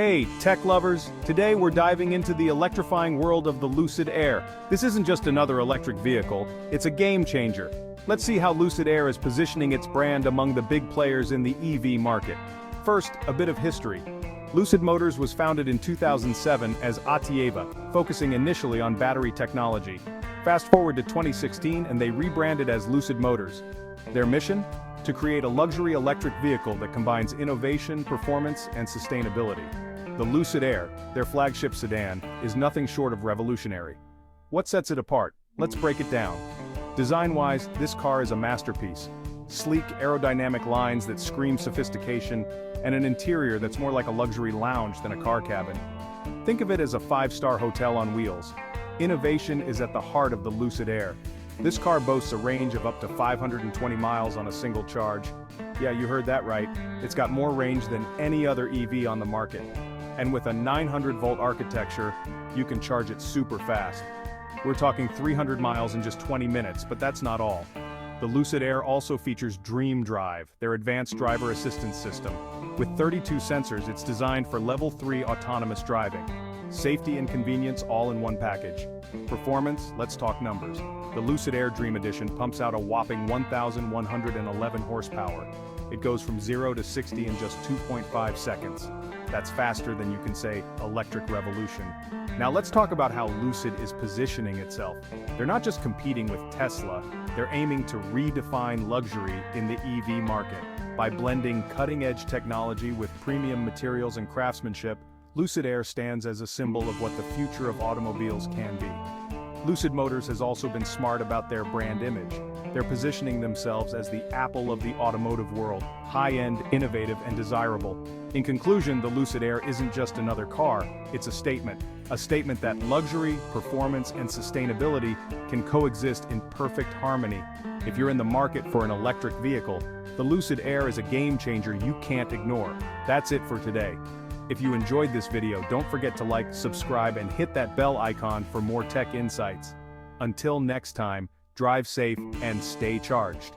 Hey, tech lovers! Today we're diving into the electrifying world of the Lucid Air. This isn't just another electric vehicle, it's a game changer. Let's see how Lucid Air is positioning its brand among the big players in the EV market. First, a bit of history. Lucid Motors was founded in 2007 as Atieva, focusing initially on battery technology. Fast forward to 2016 and they rebranded as Lucid Motors. Their mission? To create a luxury electric vehicle that combines innovation, performance, and sustainability. The Lucid Air, their flagship sedan, is nothing short of revolutionary. What sets it apart? Let's break it down. Design-wise, this car is a masterpiece. Sleek, aerodynamic lines that scream sophistication, and an interior that's more like a luxury lounge than a car cabin. Think of it as a five-star hotel on wheels. Innovation is at the heart of the Lucid Air. This car boasts a range of up to 520 miles on a single charge. Yeah, you heard that right. It's got more range than any other EV on the market. And with a 900-volt architecture, you can charge it super fast. We're talking 300 miles in just 20 minutes, but that's not all. The Lucid Air also features Dream Drive, their advanced driver assistance system. With 32 sensors, it's designed for Level 3 autonomous driving. Safety and convenience all in one package. Performance, let's talk numbers. The Lucid Air Dream Edition pumps out a whopping 1,111 horsepower. It goes from 0 to 60 in just 2.5 seconds. That's faster than you can say electric revolution. Now let's talk about how Lucid is positioning itself. They're not just competing with Tesla, they're aiming to redefine luxury in the EV market. By blending cutting-edge technology with premium materials and craftsmanship, Lucid Air stands as a symbol of what the future of automobiles can be. Lucid Motors has also been smart about their brand image. They're positioning themselves as the Apple of the automotive world, high-end, innovative, and desirable. In conclusion, the Lucid Air isn't just another car, it's a statement that luxury, performance, and sustainability can coexist in perfect harmony. If you're in the market for an electric vehicle, the Lucid Air is a game changer you can't ignore. That's it for today. If you enjoyed this video, don't forget to like, subscribe, and hit that bell icon for more tech insights. Until next time, drive safe and stay charged.